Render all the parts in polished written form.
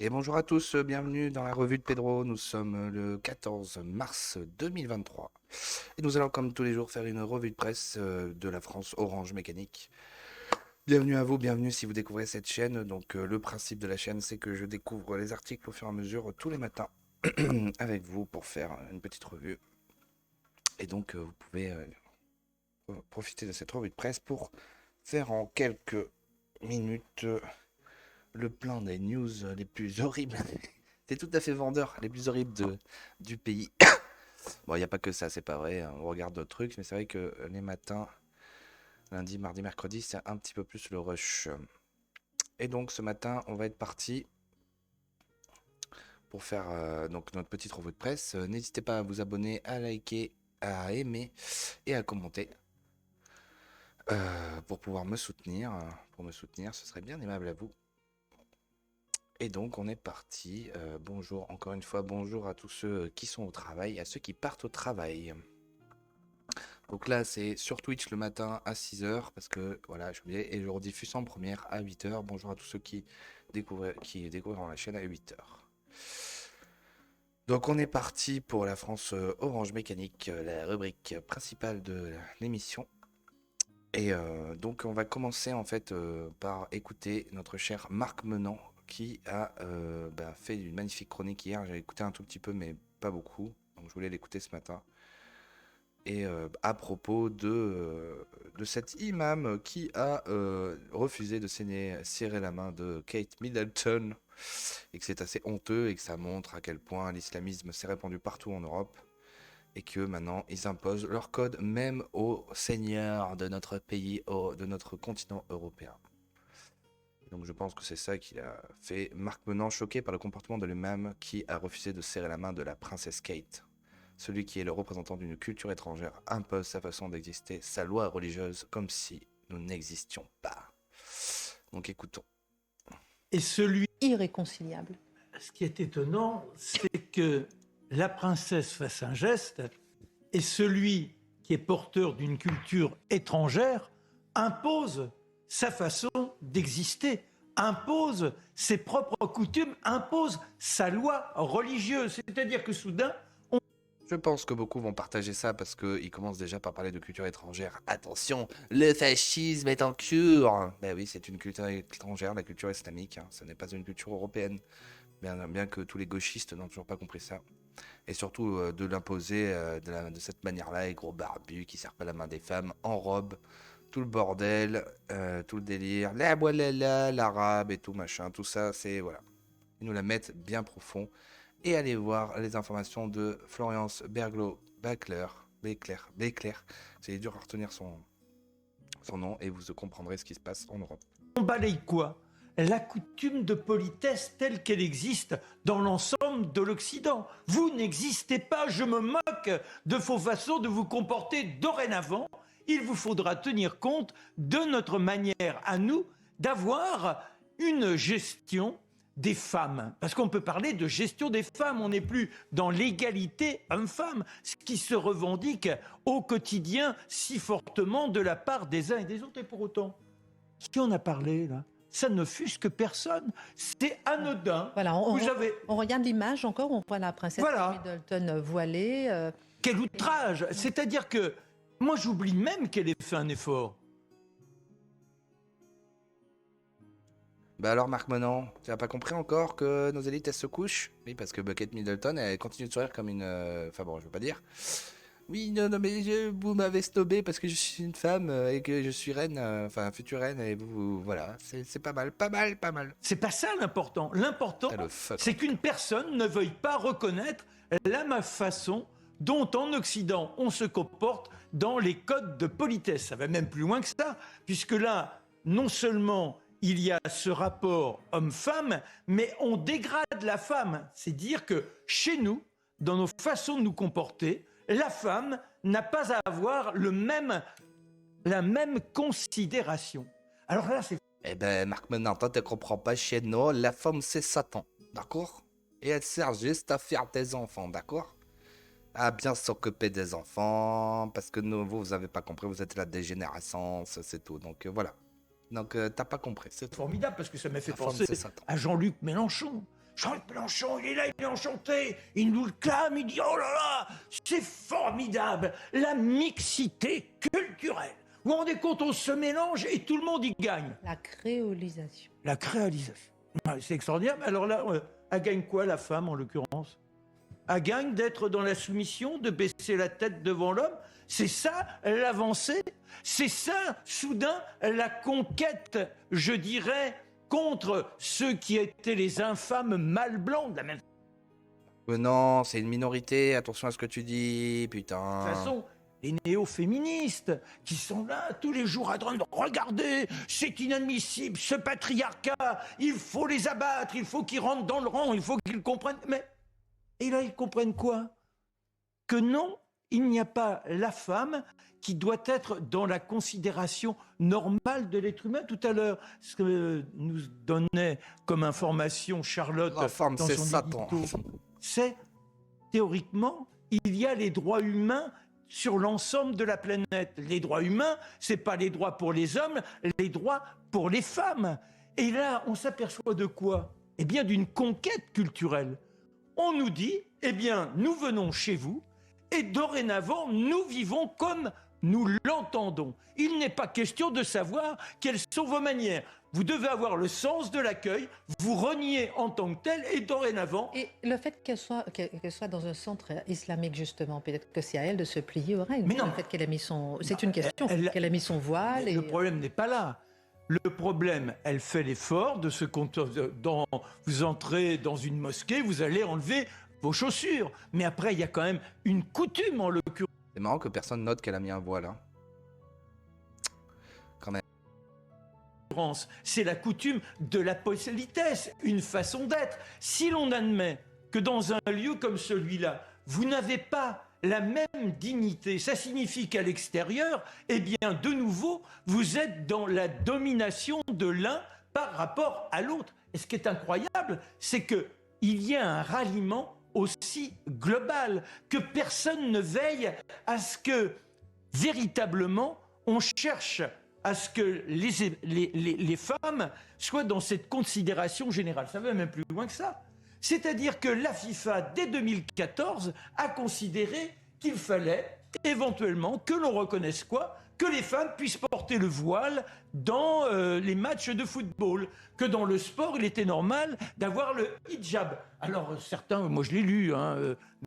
Et bonjour à tous, bienvenue dans la revue de Pedro. Nous sommes le 14 mars 2023 et nous allons comme tous les jours faire une revue de presse de la France Orange Mécanique. Bienvenue à vous, bienvenue si vous découvrez cette chaîne. Donc le principe de la chaîne, c'est que je découvre les articles au fur et à mesure tous les matins avec vous pour faire une petite revue. Et donc vous pouvez profiter de cette revue de presse pour faire en quelques minutes le plein des news les plus horribles. C'est tout à fait vendeur, les plus horribles du pays. Bon, il n'y a pas que ça, c'est pas vrai. On regarde d'autres trucs, mais c'est vrai que les matins, lundi, mardi, mercredi, c'est un petit peu plus le rush. Et donc ce matin, on va être parti pour faire donc notre petite revue de presse. N'hésitez pas à vous abonner, à liker, à aimer et à commenter pour pouvoir me soutenir. Pour me soutenir, ce serait bien aimable à vous. Et donc on est parti. Bonjour, encore une fois, bonjour à tous ceux qui sont au travail, à ceux qui partent au travail. Donc là, c'est sur Twitch le matin à 6h, parce que voilà, j'ai oublié, et je rediffuse en première à 8h. Bonjour à tous ceux qui découvriront la chaîne à 8h. Donc on est parti pour la France Orange Mécanique, la rubrique principale de l'émission. Et donc on va commencer en fait par écouter notre cher Marc Menant qui a fait une magnifique chronique hier. J'ai écouté un tout petit peu mais pas beaucoup, donc je voulais l'écouter ce matin. Et à propos de cet imam qui a refusé de serrer la main de Kate Middleton et que c'est assez honteux et que ça montre à quel point l'islamisme s'est répandu partout en Europe et que maintenant ils imposent leur code même aux seigneurs de notre pays, de notre continent européen. Donc je pense que c'est ça qui a fait Marc Menant choqué par le comportement de l'imam qui a refusé de serrer la main de la princesse Kate. Celui qui est le représentant d'une culture étrangère impose sa façon d'exister, sa loi religieuse, comme si nous n'existions pas. Donc écoutons. Et celui, Irréconciliable. ce qui est étonnant, c'est que la princesse fasse un geste et celui qui est porteur d'une culture étrangère impose sa façon d'exister, impose ses propres coutumes, impose sa loi religieuse. C'est-à-dire que soudain, Je pense que beaucoup vont partager ça parce qu'ils commencent déjà par parler de culture étrangère. Attention, le fascisme est en cure. Ben oui, c'est une culture étrangère, la culture islamique. Ce n'est pas une culture européenne. Bien que tous les gauchistes n'ont toujours pas compris ça. Et surtout de l'imposer de cette manière-là, les gros barbus qui serrent pas la main des femmes en robe. Tout le bordel, tout le délire, la voilà, l'arabe et tout machin, tout ça, c'est voilà. Ils nous la mettent bien profond. Et allez voir les informations de Florence Beckler. C'est dur à retenir son nom et vous comprendrez ce qui se passe en Europe. on balaye quoi? La coutume de politesse telle qu'elle existe dans l'ensemble de l'Occident. Vous n'existez pas, je me moque de vos façons de vous comporter dorénavant. Il vous faudra tenir compte de notre manière à nous d'avoir une gestion des femmes. Parce qu'on peut parler de gestion des femmes, on n'est plus dans l'égalité homme-femme, ce qui se revendique au quotidien si fortement de la part des uns et des autres. Et pour autant, qui en a parlé là? Ça n'offusque personne. C'est anodin. Voilà, Vous avez... on regarde l'image encore, on voit la princesse Voilà. Middleton voilée. Quel outrage! C'est-à-dire que moi, j'oublie même qu'elle ait fait un effort. Bah alors Marc Menant, tu n'as pas compris encore que nos élites elles se couchent? Oui, parce que Bucket Middleton elle continue de sourire comme une... Enfin bon, je veux pas dire. Oui, non, mais vous m'avez snobé parce que je suis une femme et que je suis reine, enfin future reine, et voilà, c'est pas mal, pas mal, pas mal. C'est pas ça l'important. L'important, Ah, le fuck. c'est qu'une personne ne veuille pas reconnaître la façon dont en Occident on se comporte dans les codes de politesse. Ça va même plus loin que ça, puisque là, non seulement il y a ce rapport homme-femme, mais on dégrade la femme. C'est dire que chez nous, dans nos façons de nous comporter, la femme n'a pas à avoir la même considération. Alors là, c'est... Eh ben Marc Menant, toi tu comprends pas, chez nous, la femme c'est Satan, d'accord? Et elle sert juste à faire des enfants, d'accord? À bien s'occuper des enfants, parce que vous avez pas compris, vous êtes la dégénérescence, c'est tout, donc voilà. Donc t'as pas compris, c'est tout. formidable parce que ça m'a fait La femme, penser c'est Satan. à Jean-Luc Mélenchon. Jean-Luc Mélenchon, il est là, il est enchanté, il nous le clame, il dit oh là là, c'est formidable, la mixité culturelle. Vous vous rendez compte, on se mélange et tout le monde y gagne. La créolisation. La créolisation. Ouais, c'est extraordinaire. Alors là, elle gagne quoi la femme en l'occurrence? Elle gagne d'être dans la soumission, de baisser la tête devant l'homme. C'est ça l'avancée. C'est ça, soudain, la conquête, je dirais, contre ceux qui étaient les infâmes mâles blancs de la même Non, c'est une minorité, attention à ce que tu dis, putain. façon. Les néo-féministes qui sont là tous les jours à droite, regardez, c'est inadmissible, ce patriarcat, il faut les abattre, il faut qu'ils rentrent dans le rang, il faut qu'ils comprennent. Mais, et là, ils comprennent quoi? Que non, il n'y a pas la femme qui doit être dans la considération normale de l'être humain. Tout à l'heure, ce que nous donnait comme information Charlotte La femme, dans c'est son Satan. édito, c'est théoriquement, il y a les droits humains sur l'ensemble de la planète. Les droits humains, c'est pas les droits pour les hommes, les droits pour les femmes. Et là, on s'aperçoit de quoi? Eh bien, d'une conquête culturelle. On nous dit, eh bien, nous venons chez vous et dorénavant, nous vivons comme nous l'entendons. Il n'est pas question de savoir quelles sont vos manières. Vous devez avoir le sens de l'accueil, vous reniez en tant que tel et dorénavant... Et le fait qu'elle soit dans un centre islamique, justement, peut-être que c'est à elle de se plier aux règles. Mais non. Le fait qu'elle a mis son... C'est une question. Qu'elle a mis son voile. Le problème n'est pas là. Le problème, elle fait l'effort de se vous entrez dans une mosquée, vous allez enlever vos chaussures. Mais après, il y a quand même une coutume en l'occurrence. C'est marrant que personne note qu'elle a mis un voile. Hein. Quand même. C'est la coutume de la politesse, une façon d'être. Si l'on admet que dans un lieu comme celui-là, vous n'avez pas la même dignité, ça signifie qu'à l'extérieur, eh bien, de nouveau, vous êtes dans la domination de l'un par rapport à l'autre. Et ce qui est incroyable, c'est qu'il y a un ralliement aussi global, que personne ne veille à ce que, véritablement, on cherche à ce que les femmes soient dans cette considération générale. Ça va même plus loin que ça. C'est-à-dire que la FIFA, dès 2014, a considéré qu'il fallait éventuellement que l'on reconnaisse quoi? Que les femmes puissent porter le voile dans les matchs de football, que dans le sport, il était normal d'avoir le hijab. Alors certains, moi je l'ai lu,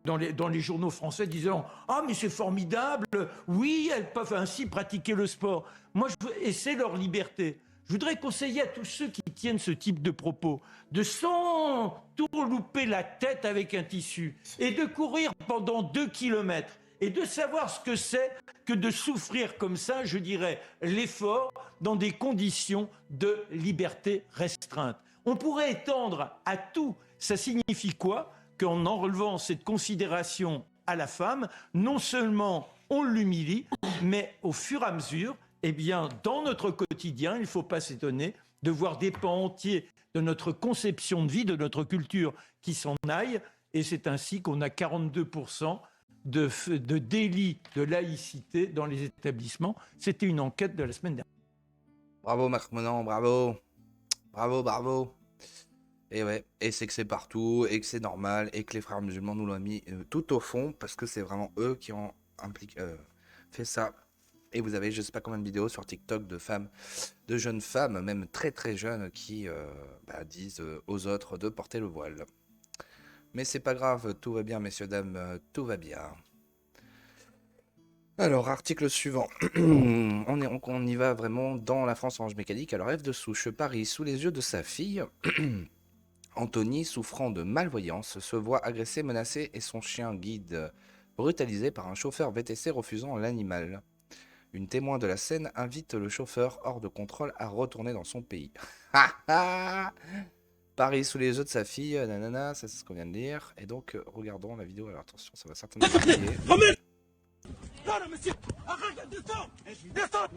dans les journaux français, disant « Ah mais c'est formidable, oui, elles peuvent ainsi pratiquer le sport ». Moi, et c'est leur liberté. Je voudrais conseiller à tous ceux qui tiennent ce type de propos de s'entourlouper la tête avec un tissu et de courir pendant 2 kilomètres et de savoir ce que c'est que de souffrir comme ça, je dirais, l'effort dans des conditions de liberté restreinte. On pourrait étendre à tout. Ça signifie quoi? Qu'en enlevant cette considération à la femme, non seulement on l'humilie, mais au fur et à mesure, eh bien, dans notre quotidien, il ne faut pas s'étonner de voir des pans entiers de notre conception de vie, de notre culture qui s'en aillent. Et c'est ainsi qu'on a 42% de délits de laïcité dans les établissements. C'était une enquête de la semaine dernière. Bravo Marc Menon, bravo. Bravo, bravo. Et ouais, et c'est que c'est partout, et que c'est normal, et que les frères musulmans nous l'ont mis tout au fond, parce que c'est vraiment eux qui ont fait ça. Et vous avez je sais pas combien de vidéos sur TikTok de femmes, de jeunes femmes, même très très jeunes, qui disent aux autres de porter le voile. Mais c'est pas grave, tout va bien messieurs, dames, tout va bien. Alors, article suivant. On y va vraiment dans la France Orange Mécanique. Alors, F de souche, Paris, sous les yeux de sa fille, Anthony, souffrant de malvoyance, se voit agressé, menacé et son chien guide brutalisé par un chauffeur VTC refusant l'animal. Une témoin de la scène invite le chauffeur hors de contrôle à retourner dans son pays. Paris sous les yeux de sa fille, nanana, ça c'est ce qu'on vient de lire. Et donc, regardons la vidéo. Alors attention, ça va certainement varier. Non, monsieur, arrête, descends.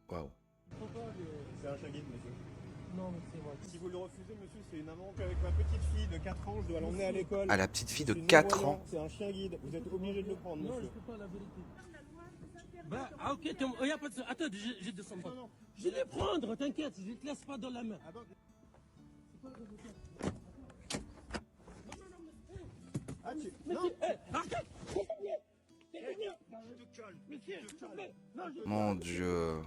Waouh. C'est un chien guide, monsieur. Non, mais c'est moi. Si vous le refusez, monsieur, c'est une amende. Avec ma petite fille de 4 ans, je dois l'emmener à l'école. Ah, la petite fille de 4 ans. C'est un chien guide. Vous êtes obligé de le prendre, monsieur. Non, je peux pas, la vérité. Bah, ah, ok, y a pas de... Attends, je descends pas. Je vais les prendre, t'inquiète, je te laisse pas dans la main. Ah bon, Ah, tu... Monsieur, arrête. Monsieur, s'il te plaît. Non, je... Mon Dieu.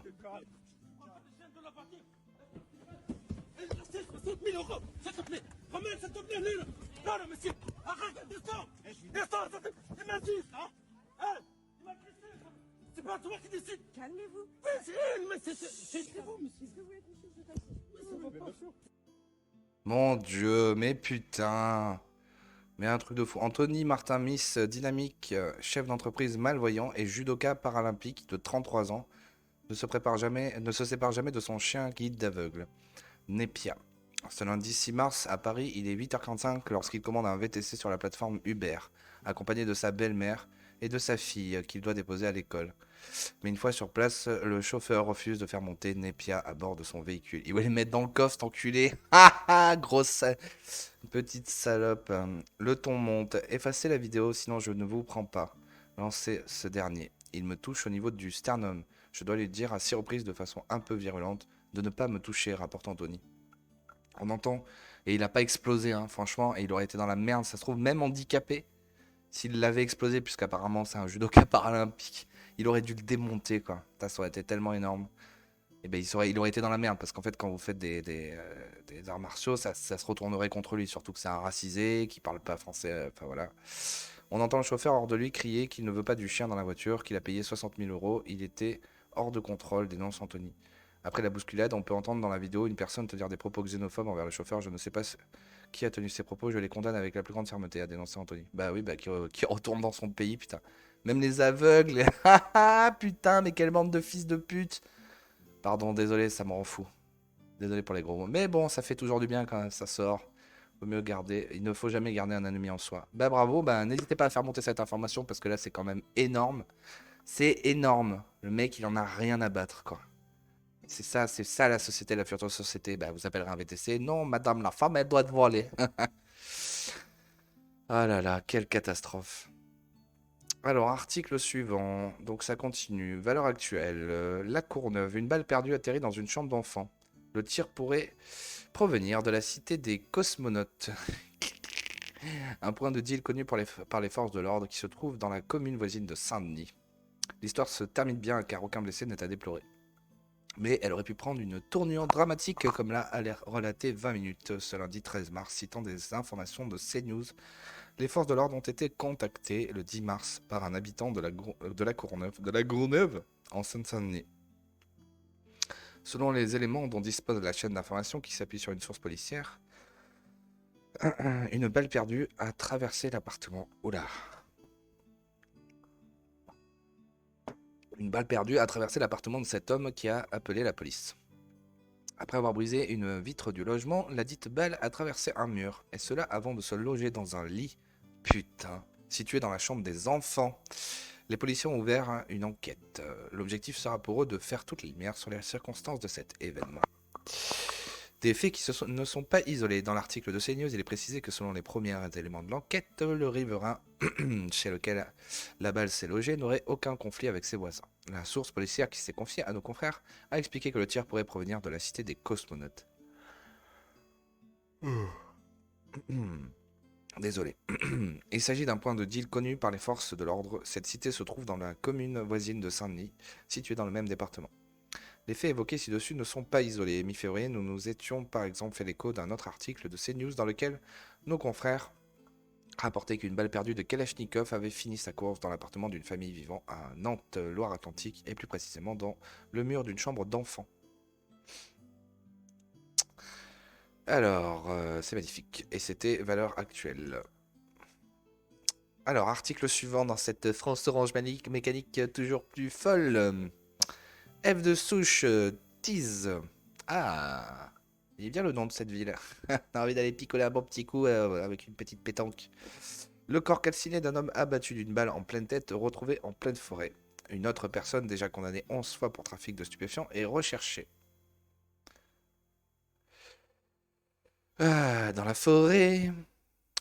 60 000 euros, s'il te plaît. Ramène, s'il te plaît, lui. Non, non, monsieur. Arrête, descends. Descends, s'il te plaît. Il m'insulte, hein. Hein? Il m'a blessé. C'est pas toi qui décide. Calmez-vous. Oui, c'est elle, mais c'est vous, monsieur. Est-ce que vous voulez toucher cette affiche? Mon Dieu, mais putain. Mais un truc de fou. Anthony Martin Miss, dynamique, chef d'entreprise malvoyant et judoka paralympique de 33 ans, ne se sépare jamais de son chien guide d'aveugle, Nepia. Ce lundi 6 mars, à Paris, il est 8h45 lorsqu'il commande un VTC sur la plateforme Uber, accompagné de sa belle-mère et de sa fille qu'il doit déposer à l'école. Mais une fois sur place, le chauffeur refuse de faire monter Nepia à bord de son véhicule. Il voulait les mettre dans le coffre, cet enculé. Ah ah, grosse petite salope. Le ton monte. Effacez la vidéo, sinon je ne vous prends pas. Lancez ce dernier. Il me touche au niveau du sternum. Je dois lui dire à 6 reprises de façon un peu virulente de ne pas me toucher, rapporte Anthony. On entend, et il n'a pas explosé, hein, franchement, et il aurait été dans la merde, ça se trouve, même handicapé, s'il l'avait explosé, puisqu'apparemment c'est un judoka paralympique, il aurait dû le démonter, quoi. Ça aurait été tellement énorme. Et ben il aurait été dans la merde, parce qu'en fait, quand vous faites des arts martiaux, ça se retournerait contre lui, surtout que c'est un racisé, qui parle pas français, enfin voilà. On entend le chauffeur hors de lui crier qu'il ne veut pas du chien dans la voiture, qu'il a payé 60 000 euros, il était hors de contrôle, dénonce Anthony. Après la bousculade, on peut entendre dans la vidéo une personne tenir des propos xénophobes envers le chauffeur. Je ne sais pas qui a tenu ces propos, je les condamne avec la plus grande fermeté, a dénoncé Anthony. Bah oui, bah qui retourne dans son pays, putain. Même les aveugles, putain, mais quelle bande de fils de pute. Pardon, désolé, ça me rend fou. Désolé pour les gros mots. Mais bon, ça fait toujours du bien quand ça sort. Vaut mieux garder, il ne faut jamais garder un ennemi en soi. Bah bravo, bah n'hésitez pas à faire monter cette information parce que là c'est quand même énorme. C'est énorme. Le mec, il en a rien à battre, quoi. C'est ça la société, la future société. Bah, vous appellerez un VTC. Non, madame, la femme, elle doit être voilée. Ah là là, quelle catastrophe. Alors, article suivant. Donc, ça continue. Valeur actuelle. La Courneuve. Une balle perdue atterrit dans une chambre d'enfant. Le tir pourrait provenir de la cité des cosmonautes. Un point de deal connu par les forces de l'ordre qui se trouve dans la commune voisine de Saint-Denis. L'histoire se termine bien car aucun blessé n'est à déplorer. Mais elle aurait pu prendre une tournure dramatique comme l'a relaté 20 minutes ce lundi 13 mars, citant des informations de CNews. Les forces de l'ordre ont été contactées le 10 mars par un habitant de la Courneuve, en Seine-Saint-Denis. Selon les éléments dont dispose la chaîne d'information qui s'appuie sur une source policière, une balle perdue a traversé l'appartement. Oula. Une balle perdue a traversé l'appartement de cet homme qui a appelé la police. Après avoir brisé une vitre du logement, la dite balle a traversé un mur, et cela avant de se loger dans un lit, putain, situé dans la chambre des enfants. Les policiers ont ouvert une enquête. L'objectif sera pour eux de faire toute lumière sur les circonstances de cet événement. Des faits qui ne sont pas isolés. Dans l'article de CNews, il est précisé que selon les premiers éléments de l'enquête, le riverain chez lequel la balle s'est logée n'aurait aucun conflit avec ses voisins. La source policière qui s'est confiée à nos confrères a expliqué que le tir pourrait provenir de la cité des cosmonautes. Désolé. Il s'agit d'un point de deal connu par les forces de l'ordre. Cette cité se trouve dans la commune voisine de Saint-Denis, située dans le même département. Les faits évoqués ci-dessus ne sont pas isolés. Mi-février, nous nous étions par exemple fait l'écho d'un autre article de CNews dans lequel nos confrères rapportaient qu'une balle perdue de Kalachnikov avait fini sa course dans l'appartement d'une famille vivant à Nantes, Loire-Atlantique, et plus précisément dans le mur d'une chambre d'enfant. Alors, c'est magnifique. Et c'était valeur actuelle. Alors, article suivant dans cette France Orange mécanique toujours plus folle. F de souche, Tease. Ah, il est bien le nom de cette ville. T'as envie d'aller picoler un bon petit coup avec une petite pétanque. Le corps calciné d'un homme abattu d'une balle en pleine tête retrouvé en pleine forêt. Une autre personne, déjà condamnée 11 fois pour trafic de stupéfiants, est recherchée. Dans la forêt...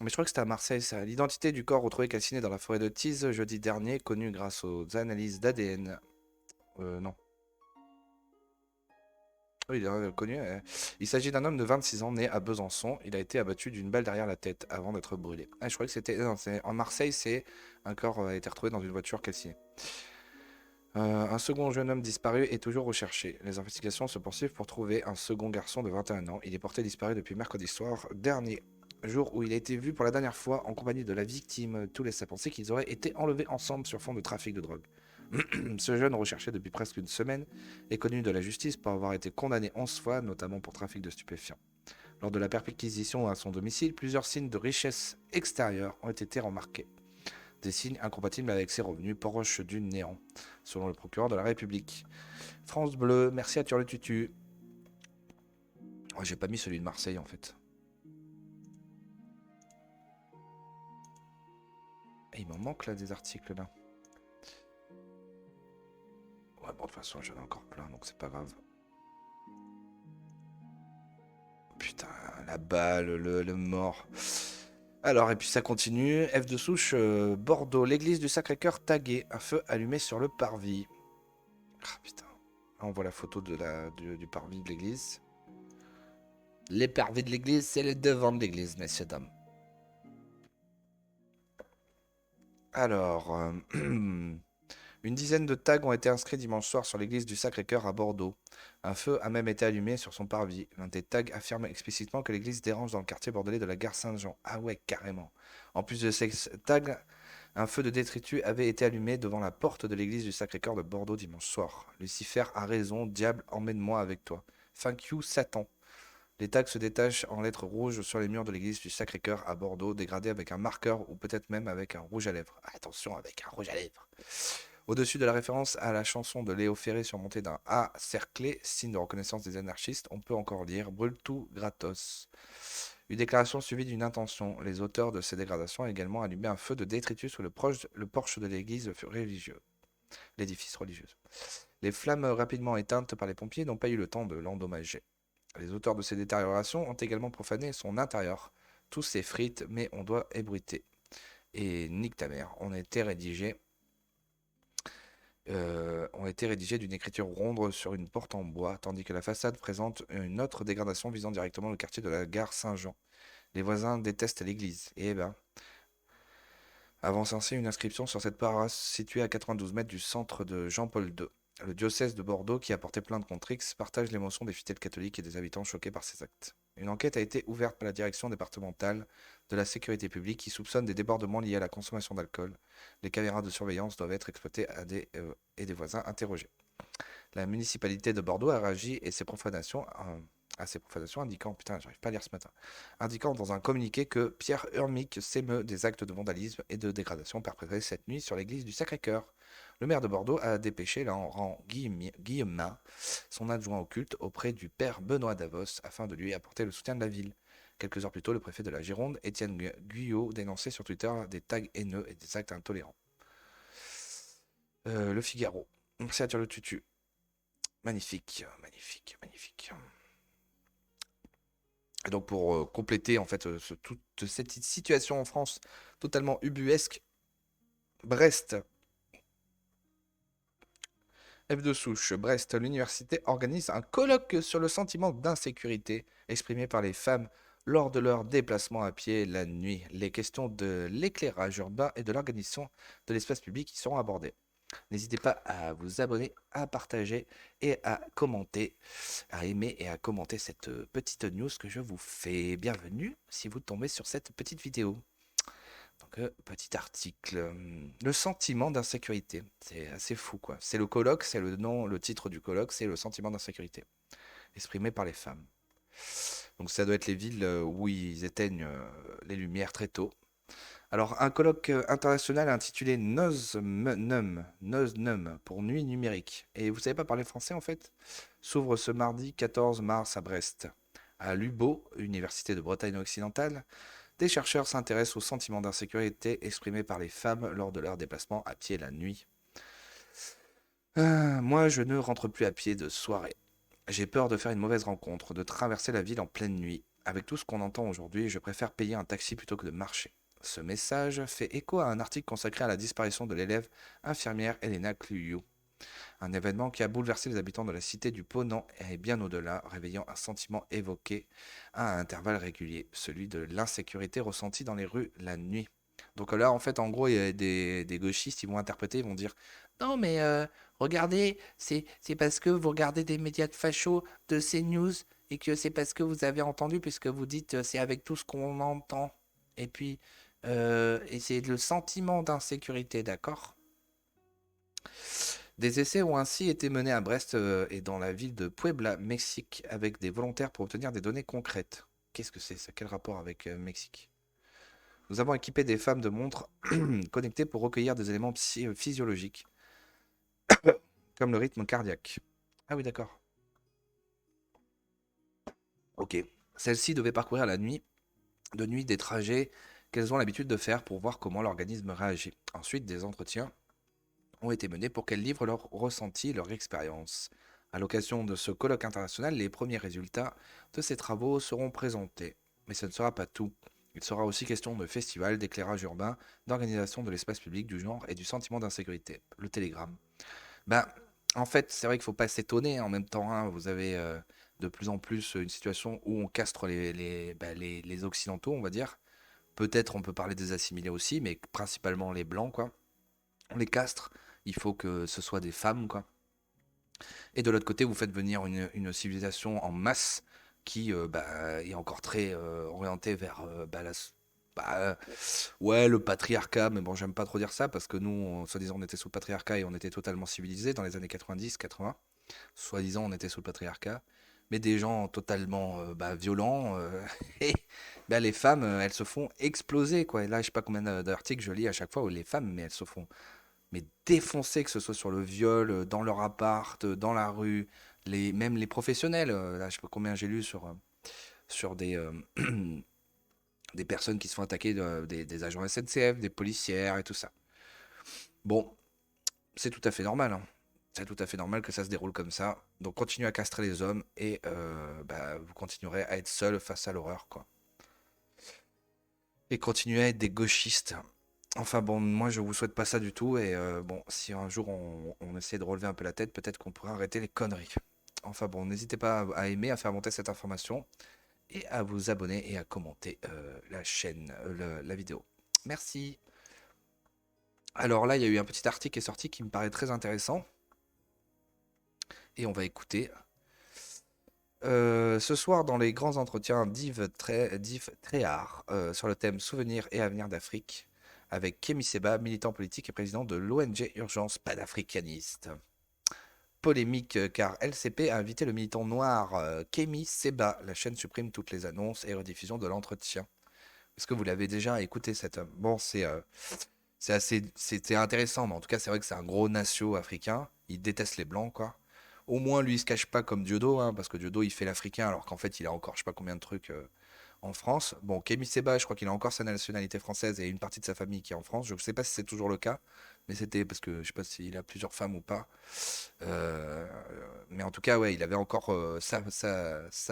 Mais je crois que c'était à Marseille, ça. L'identité du corps retrouvé calciné dans la forêt de Tease jeudi dernier, connue grâce aux analyses d'ADN. Non. Oui, il est connu. Il s'agit d'un homme de 26 ans né à Besançon. Il a été abattu d'une balle derrière la tête avant d'être brûlé. Ah, je croyais que c'était. Non, en Marseille, c'est un corps a été retrouvé dans une voiture calcinée. Un second jeune homme disparu est toujours recherché. Les investigations se poursuivent pour trouver un second garçon de 21 ans. Il est porté disparu depuis mercredi soir dernier, jour où il a été vu pour la dernière fois en compagnie de la victime. Tout laisse à penser qu'ils auraient été enlevés ensemble sur fond de trafic de drogue. Ce jeune, recherché depuis presque une semaine, est connu de la justice pour avoir été condamné 11 fois, notamment pour trafic de stupéfiants. Lors de la perquisition à son domicile, plusieurs signes de richesse extérieure ont été remarqués. Des signes incompatibles avec ses revenus proches du néant, selon le procureur de la République. France Bleu, merci à Turlututu. Oh, j'ai pas mis celui de Marseille en fait. Et il m'en manque là des articles là. Ouais, bon, de toute façon, j'en ai encore plein, donc c'est pas grave. Putain, la balle, le mort. Alors, et puis ça continue. F de souche, Bordeaux, l'église du Sacré-Cœur taguée. Un feu allumé sur le parvis. Ah putain. Là, on voit la photo du parvis de l'église. Les parvis de l'église, c'est le devant de l'église, messieurs, dames. Alors, une dizaine de tags ont été inscrits dimanche soir sur l'église du Sacré-Cœur à Bordeaux. Un feu a même été allumé sur son parvis. L'un des tags affirme explicitement que l'église dérange dans le quartier bordelais de la gare Saint-Jean. Ah ouais, carrément. En plus de ces tags, un feu de détritus avait été allumé devant la porte de l'église du Sacré-Cœur de Bordeaux dimanche soir. Lucifer a raison, diable, emmène-moi avec toi. Thank you, Satan. Les tags se détachent en lettres rouges sur les murs de l'église du Sacré-Cœur à Bordeaux, dégradés avec un marqueur ou peut-être même avec un rouge à lèvres. Attention, avec un rouge à lèvres. Au-dessus de la référence à la chanson de Léo Ferré surmontée d'un A cerclé, signe de reconnaissance des anarchistes, on peut encore lire brûle tout gratos. Une déclaration suivie d'une intention. Les auteurs de ces dégradations ont également allumé un feu de détritus sur le porche de l'église religieuse, l'édifice religieux. Les flammes rapidement éteintes par les pompiers n'ont pas eu le temps de l'endommager. Les auteurs de ces détériorations ont également profané son intérieur. Tout s'effrite, mais on doit ébruiter. Et nique ta mère, ont été rédigés d'une écriture ronde sur une porte en bois, tandis que la façade présente une autre dégradation visant directement le quartier de la gare Saint-Jean. Les voisins détestent l'église. Et eh ben, avance ainsi une inscription sur cette paroisse située à 92 mètres du centre de Jean-Paul II. Le diocèse de Bordeaux, qui a porté plainte contre X, partage l'émotion des fidèles catholiques et des habitants choqués par ces actes. Une enquête a été ouverte par la direction départementale de la sécurité publique qui soupçonne des débordements liés à la consommation d'alcool. Les caméras de surveillance doivent être exploitées et des voisins interrogés. La municipalité de Bordeaux a réagi à ces profanations indiquant, putain, j'arrive pas à lire ce matin, indiquant dans un communiqué que Pierre Urmic s'émeut des actes de vandalisme et de dégradation perpétrés cette nuit sur l'église du Sacré-Cœur. Le maire de Bordeaux a dépêché Laurent Guillemin, son adjoint au culte, auprès du père Benoît Davos, afin de lui apporter le soutien de la ville. Quelques heures plus tôt, le préfet de la Gironde, Étienne Guyot, dénonçait sur Twitter des tags haineux et des actes intolérants. Le Figaro. Merci à Turlututu. Magnifique, magnifique, magnifique. Et donc pour compléter en fait toute cette situation en France totalement ubuesque, Brest, F de souche, Brest, l'université organise un colloque sur le sentiment d'insécurité exprimé par les femmes lors de leur déplacement à pied la nuit. Les questions de l'éclairage urbain et de l'organisation de l'espace public y seront abordées. N'hésitez pas à vous abonner, à partager et à commenter, à aimer et à commenter cette petite news que je vous fais. Bienvenue si vous tombez sur cette petite vidéo. Donc, petit article. Le sentiment d'insécurité. C'est assez fou, quoi. C'est le colloque, c'est le nom, le titre du colloque, c'est le sentiment d'insécurité, exprimé par les femmes. Donc, ça doit être les villes où ils éteignent les lumières très tôt. Alors, un colloque international intitulé Noznum pour Nuit numérique. Et vous savez pas parler français en fait? S'ouvre ce mardi 14 mars à Brest. À l'UBO, Université de Bretagne occidentale, des chercheurs s'intéressent au sentiment d'insécurité exprimé par les femmes lors de leur déplacement à pied la nuit. Moi, je ne rentre plus à pied de soirée. J'ai peur de faire une mauvaise rencontre, de traverser la ville en pleine nuit. Avec tout ce qu'on entend aujourd'hui, je préfère payer un taxi plutôt que de marcher. Ce message fait écho à un article consacré à la disparition de l'élève infirmière Elena Cluyou. Un événement qui a bouleversé les habitants de la cité du Ponant et bien au-delà, réveillant un sentiment évoqué à intervalles réguliers, celui de l'insécurité ressentie dans les rues la nuit. Donc là, en fait, en gros, il y a des gauchistes, ils vont interpréter, ils vont dire non, mais regardez, c'est parce que vous regardez des médias de fachos de CNews et que c'est parce que vous avez entendu, puisque vous dites c'est avec tout ce qu'on entend. Et puis, et c'est le sentiment d'insécurité, d'accord? Des essais ont ainsi été menés à Brest et dans la ville de Puebla, Mexique, avec des volontaires pour obtenir des données concrètes. Qu'est-ce que c'est ça? Quel rapport avec Mexique? Nous avons équipé des femmes de montres connectées pour recueillir des éléments physiologiques, comme le rythme cardiaque. Ah oui, d'accord. Ok. Celles-ci devaient parcourir de nuit des trajets qu'elles ont l'habitude de faire pour voir comment l'organisme réagit. Ensuite, des entretiens ont été menés pour qu'elles livrent leurs ressentis, leur expérience. À l'occasion de ce colloque international, les premiers résultats de ces travaux seront présentés. Mais ce ne sera pas tout. Il sera aussi question de festivals, d'éclairage urbain, d'organisation de l'espace public, du genre et du sentiment d'insécurité. Le télégramme. Ben, en fait, c'est vrai qu'il ne faut pas s'étonner en même temps, hein. Vous avez de plus en plus une situation où on castre les Occidentaux, on va dire. Peut-être on peut parler des assimilés aussi, mais principalement les Blancs, quoi. On les castre. Il faut que ce soit des femmes, quoi. Et de l'autre côté, vous faites venir une civilisation en masse qui est encore très orientée vers bah, euh, ouais, le patriarcat. Mais bon, j'aime pas trop dire ça parce que nous, soi-disant, on était sous le patriarcat et on était totalement civilisés dans les années 90-80. Soi-disant, on était sous le patriarcat. Mais des gens totalement violents. Et les femmes, elles se font exploser, quoi. Et là, je sais pas combien d'articles je lis à chaque fois où les femmes, mais elles se font défoncer, que ce soit sur le viol, dans leur appart, dans la rue, même les professionnels. Là, je sais pas combien j'ai lu sur des personnes qui se font attaquer, des agents SNCF, des policières et tout ça. Bon, c'est tout à fait normal, hein. C'est tout à fait normal que ça se déroule comme ça. Donc continuez à castrer les hommes et vous continuerez à être seul face à l'horreur, quoi. Et continuez à être des gauchistes. Enfin bon, moi je vous souhaite pas ça du tout. Et bon, si un jour on essaie de relever un peu la tête, peut-être qu'on pourra arrêter les conneries. Enfin bon, n'hésitez pas à aimer, à faire monter cette information et à vous abonner et à commenter la chaîne, la vidéo. Merci. Alors là, il y a eu un petit article qui est sorti qui me paraît très intéressant. Et on va écouter. Ce soir, dans les grands entretiens d'Yves Tréhard sur le thème Souvenirs et avenir d'Afrique, avec Kémy Séba, militant politique et président de l'ONG Urgence panafricaniste. Polémique car LCP a invité le militant noir Kémy Séba. La chaîne supprime toutes les annonces et rediffusions de l'entretien. Est-ce que vous l'avez déjà écouté cet homme? Bon, c'était intéressant, mais en tout cas, c'est vrai que c'est un gros nacio africain. Il déteste les blancs, quoi. Au moins, lui, il se cache pas comme Diodo, hein, parce que Diodo, il fait l'africain, alors qu'en fait, il a encore, je sais pas combien de trucs en France. Bon, Kémy Séba, je crois qu'il a encore sa nationalité française et une partie de sa famille qui est en France. Je ne sais pas si c'est toujours le cas, mais c'était parce que je sais pas s'il a plusieurs femmes ou pas. Euh, mais en tout cas, ouais, il avait encore sa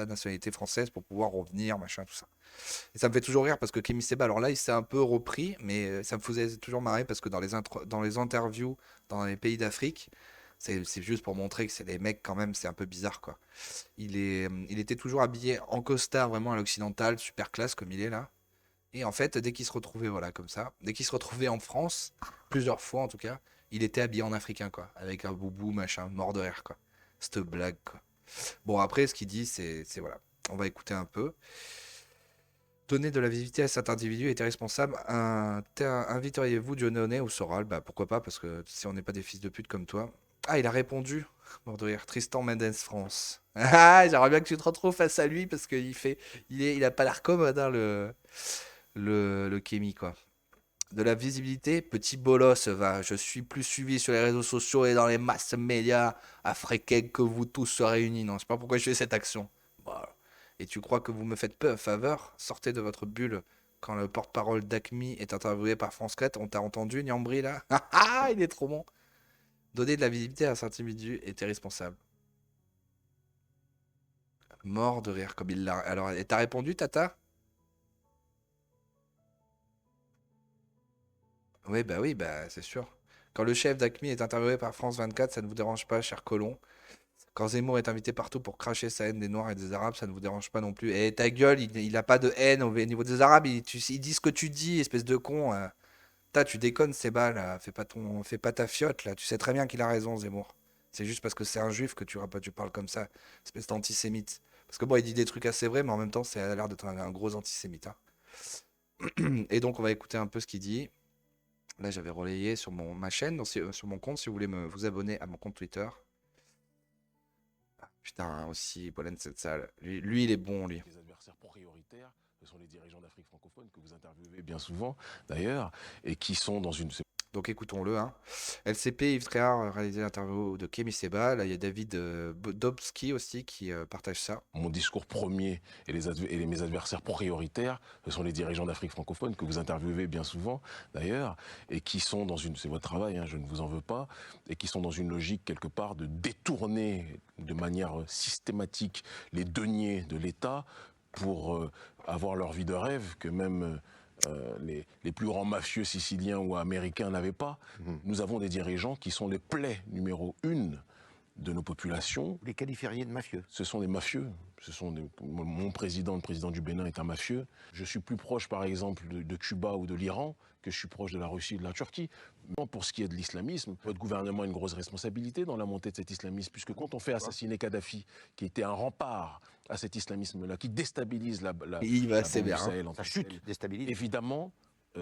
nationalité française pour pouvoir revenir, machin, tout ça. Et ça me fait toujours rire parce que Kémy Séba, alors là, il s'est un peu repris, mais ça me faisait toujours marrer parce que dans les interviews dans les pays d'Afrique, c'est juste pour montrer que c'est des mecs quand même, c'est un peu bizarre, quoi. Il était toujours habillé en costard vraiment à l'occidental, super classe comme il est là. Et en fait, dès qu'il se retrouvait, voilà, comme ça, dès qu'il se retrouvait en France, plusieurs fois en tout cas, il était habillé en africain, quoi, avec un boubou, machin, mort de rire, quoi. Cette blague, quoi. Bon, après, ce qu'il dit, voilà. On va écouter un peu. Donner de la visibilité à cet individu était responsable. Inviteriez-vous Dieudonné ou Soral? Bah pourquoi pas, parce que si on n'est pas des fils de pute comme toi. Ah, il a répondu. Mort de rire. Tristan Mendes France. Ah, j'aimerais bien que tu te retrouves face à lui parce il a pas l'air commode, hein, le Kémy, quoi. De la visibilité, petit bolos, va. Je suis plus suivi sur les réseaux sociaux et dans les masses médias africains que vous tous réunis. Non, je sais pas pourquoi je fais cette action. Voilà. Et tu crois que vous me faites peu faveur? Sortez de votre bulle. Quand le porte-parole d'ACMI est interviewé par France 4, on t'a entendu, Niambri, là? Ah ah, il est trop bon. Donner de la visibilité à cet individu était responsable. Mort de rire comme il l'a. Alors, et t'as répondu, Tata? Oui, bah, c'est sûr. Quand le chef d'AQMI est interviewé par France 24, ça ne vous dérange pas, cher Colomb. Quand Zemmour est invité partout pour cracher sa haine des Noirs et des Arabes, ça ne vous dérange pas non plus. Et ta gueule, il a pas de haine au niveau des Arabes. Il dit ce que tu dis, espèce de con. Tu déconnes, Seba, là. Fais pas ta fiotte, là. Tu sais très bien qu'il a raison, Zemmour. C'est juste parce que c'est un juif que tu parles comme ça. Espèce d'antisémite. Parce que bon, il dit des trucs assez vrais, mais en même temps, ça a l'air d'être un gros antisémite. Hein. Et donc, on va écouter un peu ce qu'il dit. Là, j'avais relayé sur ma chaîne, donc, sur mon compte, si vous voulez vous abonner à mon compte Twitter. Putain, aussi, Bolem cette salle. Lui, il est bon, lui. Les adversaires prioritaires, ce sont les dirigeants d'Afrique francophone que vous interviewez bien souvent, d'ailleurs, et qui sont dans une... Donc écoutons-le. Hein. LCP, Yves Tréhard a réalisé l'interview de Kémy Seba. Là, il y a David Dobski aussi qui partage ça. Mon discours premier et mes adversaires prioritaires, ce sont les dirigeants d'Afrique francophone que vous interviewez bien souvent, d'ailleurs, et qui sont dans une... C'est votre travail, hein, je ne vous en veux pas, et qui sont dans une logique, quelque part, de détourner de manière systématique les deniers de l'État pour avoir leur vie de rêve que même... les plus grands mafieux siciliens ou américains n'avaient pas. Nous avons des dirigeants qui sont les plaies numéro 1 de nos populations. Vous les qualifieriez de mafieux? Ce sont des mafieux. Mon président, le président du Bénin, est un mafieux. Je suis plus proche, par exemple, de Cuba ou de l'Iran que je suis proche de la Russie et de la Turquie. Pour ce qui est de l'islamisme, votre gouvernement a une grosse responsabilité dans la montée de cet islamisme, puisque quand on fait assassiner Kadhafi, qui était un rempart à cet islamisme-là, qui déstabilise la il va assez bien. Ça chute, déstabilise. Évidemment,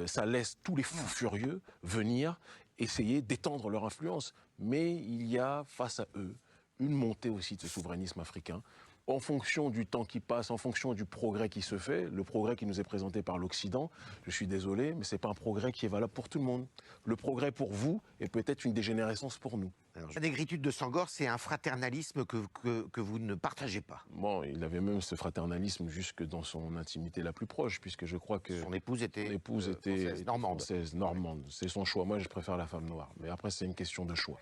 ça laisse tous les fous furieux venir essayer d'étendre leur influence. Mais il y a face à eux une montée aussi de ce souverainisme africain. En fonction du temps qui passe, en fonction du progrès qui se fait, le progrès qui nous est présenté par l'Occident, je suis désolé, mais ce n'est pas un progrès qui est valable pour tout le monde. Le progrès pour vous est peut-être une dégénérescence pour nous. La négritude de Senghor, c'est un fraternalisme que vous ne partagez pas. Bon, il avait même ce fraternalisme jusque dans son intimité la plus proche, puisque je crois que... Son épouse était française, normande. Française, normande. C'est son choix. Moi, je préfère la femme noire. Mais après, c'est une question de choix.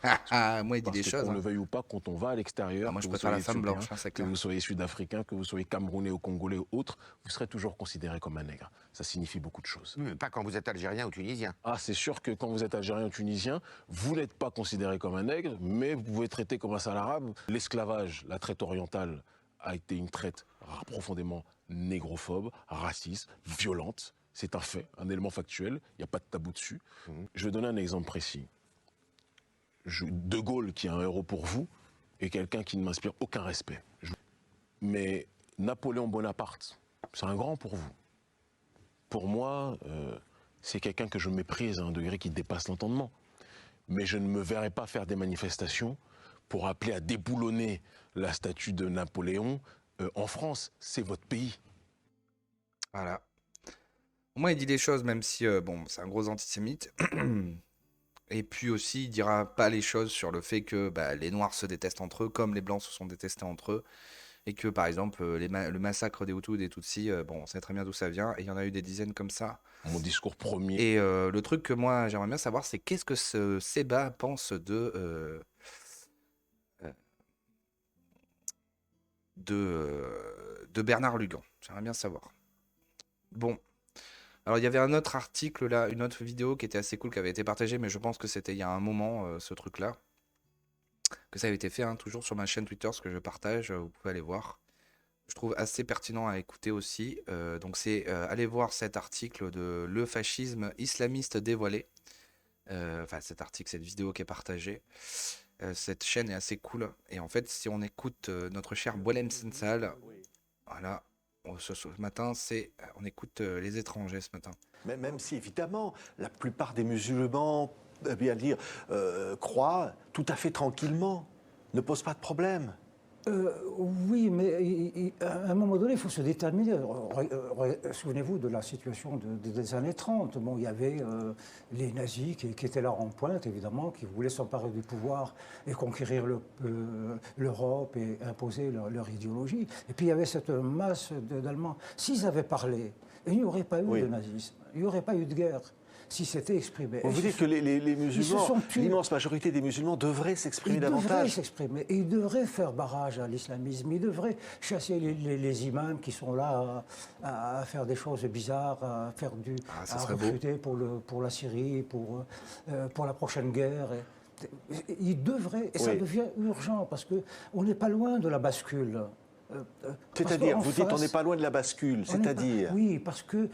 Moi, il dit des choses. Qu'on le veuille ou pas, quand on va à l'extérieur, moi, je préfère la femme blanche, c'est que clair. vous soyez sud-africain, que vous soyez camerounais ou congolais ou autre, vous serez toujours considéré comme un nègre. Ça signifie beaucoup de choses. Mais pas quand vous êtes algérien ou tunisien. Ah, c'est sûr que quand vous êtes algérien ou tunisien, vous n'êtes pas considéré comme un nègre, mais vous pouvez être traité comme un sale arabe. L'esclavage, la traite orientale, a été une traite profondément négrophobe, raciste, violente. C'est un fait, un élément factuel. Il n'y a pas de tabou dessus. Je vais donner un exemple précis. De Gaulle, qui est un héros pour vous, est quelqu'un qui ne m'inspire aucun respect. Mais Napoléon Bonaparte, c'est un grand pour vous. Pour moi, c'est quelqu'un que je méprise à un degré qui dépasse l'entendement. Mais je ne me verrai pas faire des manifestations pour appeler à déboulonner la statue de Napoléon en France. C'est votre pays. Voilà. Au moins, il dit des choses, même si, bon, c'est un gros antisémite. Et puis aussi, il dira pas les choses sur le fait que les Noirs se détestent entre eux, comme les Blancs se sont détestés entre eux. Et que, par exemple, le massacre des Hutus et des Tutsis, bon, on sait très bien d'où ça vient. Et il y en a eu des dizaines comme ça. Mon discours premier. Et le truc que moi, j'aimerais bien savoir, c'est qu'est-ce que ce Seba pense de Bernard Lugan. J'aimerais bien savoir. Bon. Alors, il y avait un autre article, là, une autre vidéo qui était assez cool, qui avait été partagée, mais je pense que c'était il y a un moment, ce truc-là. Que ça avait été fait, hein, toujours sur ma chaîne Twitter, ce que je partage, vous pouvez aller voir. Je trouve assez pertinent à écouter aussi. Donc c'est allez voir cet article de Le fascisme islamiste dévoilé. Enfin cet article, cette vidéo qui est partagée. Cette chaîne est assez cool. Et en fait, si on écoute notre cher Bolem Sensal, voilà, ce matin, on écoute les étrangers ce matin. Même si évidemment, la plupart des musulmans, bien dire, croient tout à fait tranquillement, ne posent pas de problème. Oui, mais à un moment donné, il faut se déterminer. Souvenez-vous de la situation des années 30. Bon, il y avait les nazis qui étaient là en pointe, évidemment, qui voulaient s'emparer du pouvoir et conquérir l'Europe et imposer leur idéologie. Et puis il y avait cette masse d'Allemands. S'ils avaient parlé, il n'y aurait pas eu de nazisme, il n'y aurait pas eu de guerre. si c'était exprimé. Vous dites que les musulmans, sont tués. l'immense majorité des musulmans devraient s'exprimer Ils devraient davantage. s'exprimer. Et ils devraient faire barrage à l'islamisme. Ils devraient chasser les imams qui sont là à faire des choses bizarres, à faire ça à serait beau. recruter pour la Syrie, pour la prochaine guerre. Ils devraient, et ça Oui. devient urgent, parce qu'on n'est pas loin de la bascule. C'est-à-dire, vous dites on n'est pas loin de la bascule, On n'est pas- c'est-à-dire Oui, parce que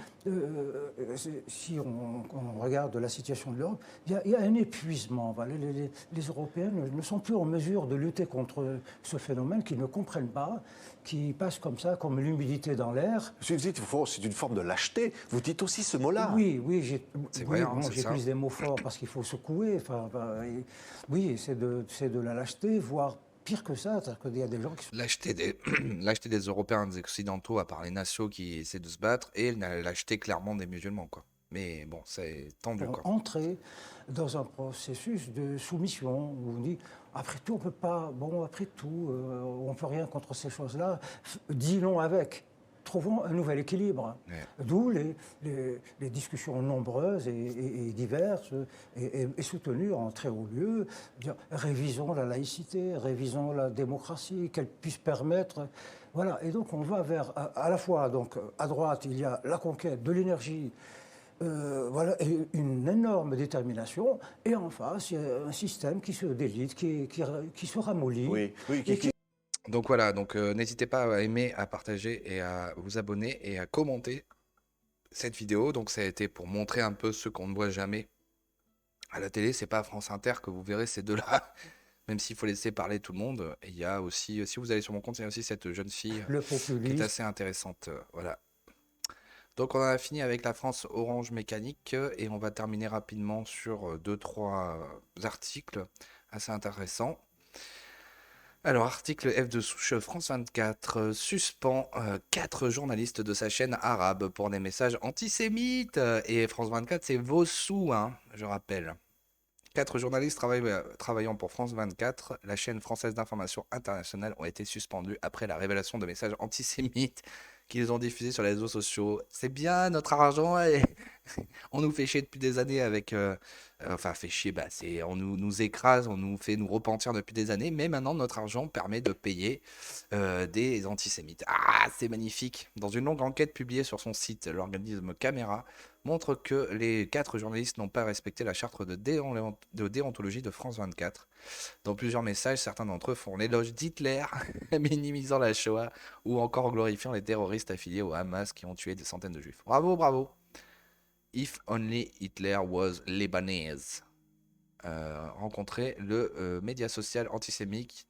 si on regarde la situation de l'Europe, il y a un épuisement. Voilà. Les Européens ne sont plus en mesure de lutter contre ce phénomène qu'ils ne comprennent pas, qui passe comme ça, comme l'humidité dans l'air. Vous dites, c'est une forme de lâcheté. Vous dites aussi ce mot-là. Oui, C'est vrai, hein, c'est ça. j'utilise des mots forts parce qu'il faut secouer. Oui, c'est de la lâcheté, voire pire que ça, c'est-à-dire qu'il y a des gens qui sont... L'acheter des Européens, des Occidentaux, à part les nations qui essaient de se battre, et l'acheter clairement des musulmans, quoi. Mais bon, c'est tendu, quoi. entrer dans un processus de soumission où on dit après tout on peut pas, après tout on peut rien contre ces choses-là, dis-le avec. Trouvons un nouvel équilibre. Ouais. D'où les discussions nombreuses et diverses et soutenues en très haut lieu. Révisons la laïcité, révisons la démocratie, qu'elle puisse permettre. Voilà. Et donc on va vers à la fois donc à droite il y a la conquête de l'énergie. Voilà, et une énorme détermination, et en face, il y a un système qui se délite, qui se ramollit. Oui, et qui- Donc voilà, n'hésitez pas à aimer, à partager et à vous abonner et à commenter cette vidéo. Donc ça a été pour montrer un peu ce qu'on ne voit jamais à la télé. C'est pas à France Inter que vous verrez ces deux-là, même s'il faut laisser parler tout le monde. Et il y a aussi, si vous allez sur mon compte, il y a aussi cette jeune fille le qui est populisme. assez intéressante. Voilà. Donc on a fini avec la France Orange Mécanique et on va terminer rapidement sur 2-3 articles assez intéressants. Alors, article F de souche, France 24 suspend 4 journalistes de sa chaîne arabe pour des messages antisémites. Et France 24, c'est vos sous, hein, je rappelle. 4 journalistes travaillant pour France 24, la chaîne française d'information internationale, ont été suspendus après la révélation de messages antisémites qu'ils ont diffusés sur les réseaux sociaux. C'est bien notre argent et on nous fait chier depuis des années avec... enfin, fait chier, on nous écrase, on nous fait nous repentir depuis des années, mais maintenant notre argent permet de payer des antisémites. Ah, c'est magnifique. Dans une longue enquête publiée sur son site, l'organisme Caméra montre que les 4 journalistes n'ont pas respecté la charte de déontologie de France 24. Dans plusieurs messages, certains d'entre eux font l'éloge d'Hitler, minimisant la Shoah, ou encore glorifiant les terroristes affiliés au Hamas qui ont tué des centaines de juifs. Bravo, bravo. If only Hitler was Lebanese. Rencontrer le média social antisémite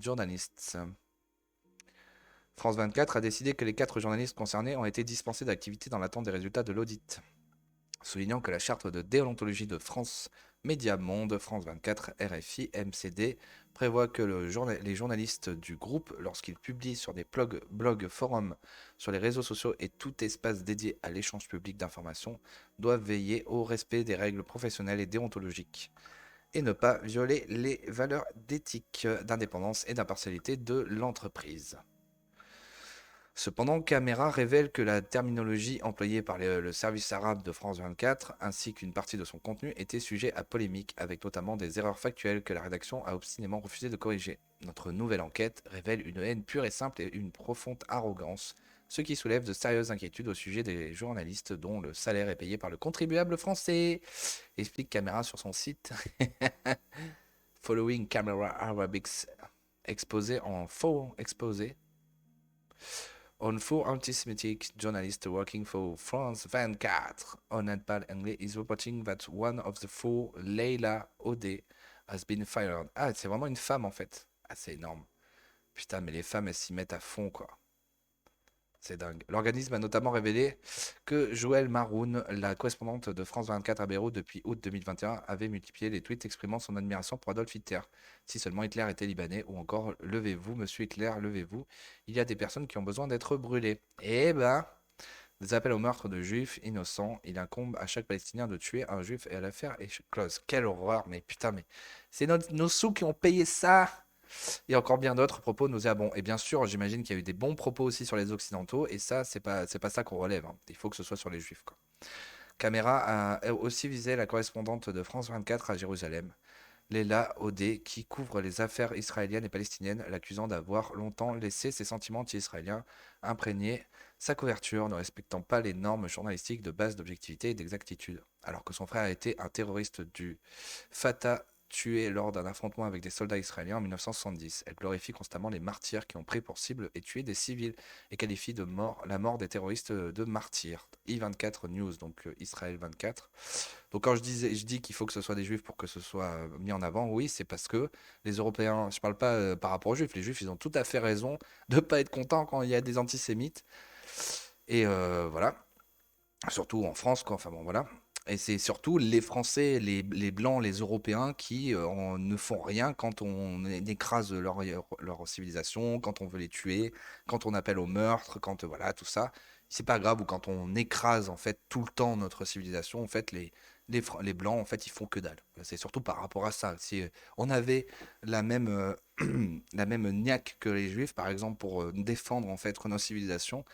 Journalists. France 24 a décidé que les 4 journalistes concernés ont été dispensés d'activité dans l'attente des résultats de l'audit, soulignant que la charte de déontologie de France Média Monde, France 24, RFI, MCD prévoit que les journalistes du groupe, lorsqu'ils publient sur des blogs, forums, sur les réseaux sociaux et tout espace dédié à l'échange public d'informations, doivent veiller au respect des règles professionnelles et déontologiques et ne pas violer les valeurs d'éthique, d'indépendance et d'impartialité de l'entreprise. Cependant, Caméra révèle que la terminologie employée par le service arabe de France 24 ainsi qu'une partie de son contenu était sujet à polémique, avec notamment des erreurs factuelles que la rédaction a obstinément refusé de corriger. Notre nouvelle enquête révèle une haine pure et simple et une profonde arrogance, ce qui soulève de sérieuses inquiétudes au sujet des journalistes dont le salaire est payé par le contribuable français, explique Caméra sur son site. Following Camera Arabics exposé en faux exposé. On four anti-Semitic journalists working for France 24 on Netball Anglais is reporting that one of the 4, Leila Odeh, has been fired. Ah, c'est vraiment une femme en fait. Ah, c'est énorme. Putain, mais les femmes, elles s'y mettent à fond, quoi. C'est dingue. L'organisme a notamment révélé que Joëlle Maroun, la correspondante de France 24 à Beyrouth depuis août 2021, avait multiplié les tweets exprimant son admiration pour Adolf Hitler. Si seulement Hitler était libanais, ou encore « Levez-vous, monsieur Hitler, levez-vous, il y a des personnes qui ont besoin d'être brûlées ». Eh ben, des appels au meurtre de juifs innocents, il incombe à chaque Palestinien de tuer un juif et l'affaire est close. Quelle horreur, mais putain, mais c'est nos sous qui ont payé ça. Et encore bien d'autres propos nauséabonds. Et bien sûr, j'imagine qu'il y a eu des bons propos aussi sur les Occidentaux, et ça, c'est pas ça qu'on relève, hein. Il faut que ce soit sur les Juifs, quoi. caméra a aussi visé la correspondante de France 24 à Jérusalem, Leila Odeh, qui couvre les affaires israéliennes et palestiniennes, l'accusant d'avoir longtemps laissé ses sentiments anti-israéliens imprégner sa couverture, ne respectant pas les normes journalistiques de base d'objectivité et d'exactitude. Alors que son frère a été un terroriste du Fatah tué lors d'un affrontement avec des soldats israéliens en 1970. Elle glorifie constamment les martyrs qui ont pris pour cible et tué des civils et qualifie la mort des terroristes de martyrs. I24 News, donc Israël 24. Donc quand je dis qu'il faut que ce soit des juifs pour que ce soit mis en avant, oui, c'est parce que les Européens, je parle pas par rapport aux juifs, les juifs, ils ont tout à fait raison de ne pas être contents quand il y a des antisémites. Et voilà, surtout en France, quoi. Enfin bon, voilà. Et c'est surtout les Français, les Blancs, les Européens qui ne font rien quand on écrase leur civilisation, quand on veut les tuer, quand on appelle au meurtre, quand voilà, tout ça. C'est pas grave, ou quand on écrase en fait tout le temps notre civilisation, en fait les Blancs en fait ils font que dalle. C'est surtout par rapport à ça. Si on avait la même la même niaque que les Juifs par exemple pour défendre en fait nos civilisations,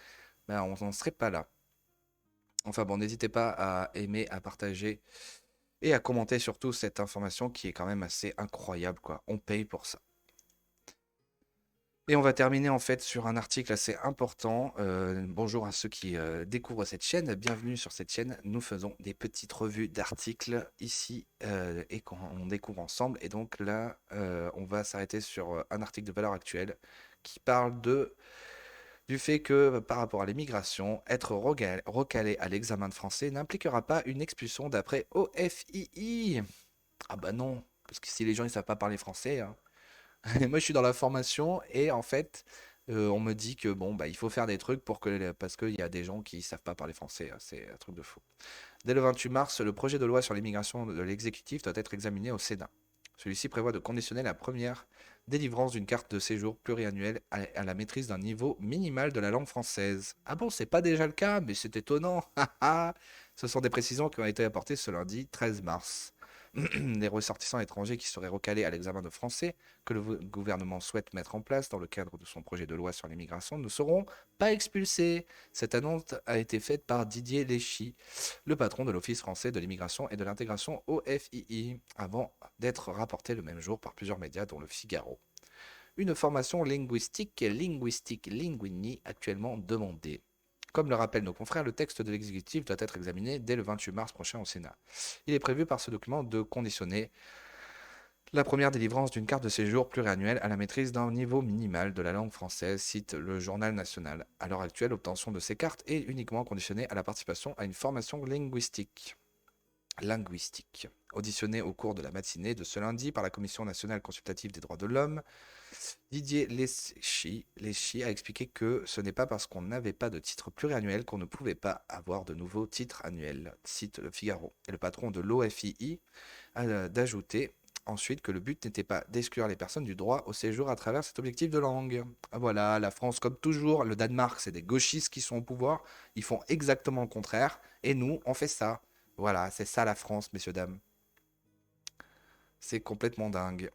ben on n'en serait pas là. Enfin bon, n'hésitez pas à aimer, à partager et à commenter surtout cette information qui est quand même assez incroyable, quoi. On paye pour ça. Et on va terminer en fait sur un article assez important. Bonjour à ceux qui découvrent cette chaîne, bienvenue sur cette chaîne. Nous faisons des petites revues d'articles ici et qu'on découvre ensemble. Et donc là, on va s'arrêter sur un article de Valeurs Actuelles qui parle du fait que par rapport à l'immigration, être recalé à l'examen de français n'impliquera pas une expulsion d'après OFII. Ah bah non, parce que si les gens ne savent pas parler français, hein. Moi je suis dans la formation et en fait on me dit que bon bah il faut faire des trucs parce qu'il y a des gens qui ne savent pas parler français, hein. C'est un truc de fou. Dès le 28 mars, le projet de loi sur l'immigration de l'exécutif doit être examiné au Sénat. Celui-ci prévoit de conditionner la première délivrance d'une carte de séjour pluriannuelle à la maîtrise d'un niveau minimal de la langue française. Ah bon, c'est pas déjà le cas, mais c'est étonnant. Ce sont des précisions qui ont été apportées ce lundi 13 mars. Les ressortissants étrangers qui seraient recalés à l'examen de français que le gouvernement souhaite mettre en place dans le cadre de son projet de loi sur l'immigration ne seront pas expulsés. Cette annonce a été faite par Didier Léchy, le patron de l'Office français de l'immigration et de l'intégration OFII, avant d'être rapporté le même jour par plusieurs médias dont Le Figaro. Une formation linguistique Linguini actuellement demandée. Comme le rappellent nos confrères, le texte de l'exécutif doit être examiné dès le 28 mars prochain au Sénat. Il est prévu par ce document de conditionner la première délivrance d'une carte de séjour pluriannuelle à la maîtrise d'un niveau minimal de la langue française, cite le Journal national. À l'heure actuelle, l'obtention de ces cartes est uniquement conditionnée à la participation à une formation linguistique. Auditionné au cours de la matinée de ce lundi par la Commission nationale consultative des droits de l'homme, Didier Léchy a expliqué que ce n'est pas parce qu'on n'avait pas de titre pluriannuel qu'on ne pouvait pas avoir de nouveaux titres annuels, cite le Figaro. Et le patron de l'OFII a d'ajouter ensuite que le but n'était pas d'exclure les personnes du droit au séjour à travers cet objectif de langue. Voilà, la France comme toujours, le Danemark c'est des gauchistes qui sont au pouvoir, ils font exactement le contraire, et nous on fait ça. Voilà, c'est ça la France, messieurs, dames. C'est complètement dingue.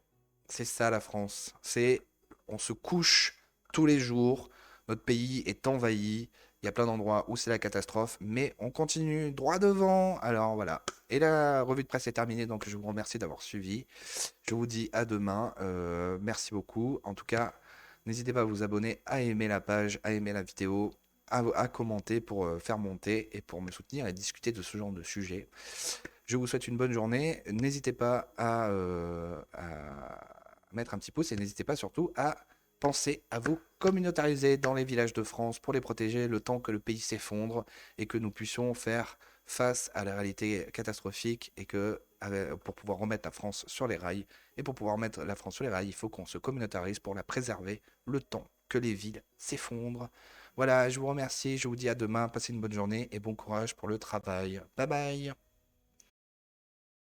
C'est ça la France. On se couche tous les jours. Notre pays est envahi. Il y a plein d'endroits où c'est la catastrophe, mais on continue droit devant. Alors voilà. Et la revue de presse est terminée, donc je vous remercie d'avoir suivi. Je vous dis à demain. Merci beaucoup. En tout cas, n'hésitez pas à vous abonner, à aimer la page, à aimer la vidéo, à commenter pour faire monter et pour me soutenir et discuter de ce genre de sujet. Je vous souhaite une bonne journée. N'hésitez pas à mettre un petit pouce et n'hésitez pas surtout à penser à vous communautariser dans les villages de France pour les protéger le temps que le pays s'effondre et que nous puissions faire face à la réalité catastrophique et que pour pouvoir remettre la France sur les rails et pour pouvoir mettre la France sur les rails, il faut qu'on se communautarise pour la préserver le temps que les villes s'effondrent. Voilà, je vous remercie, je vous dis à demain, passez une bonne journée et bon courage pour le travail. Bye bye.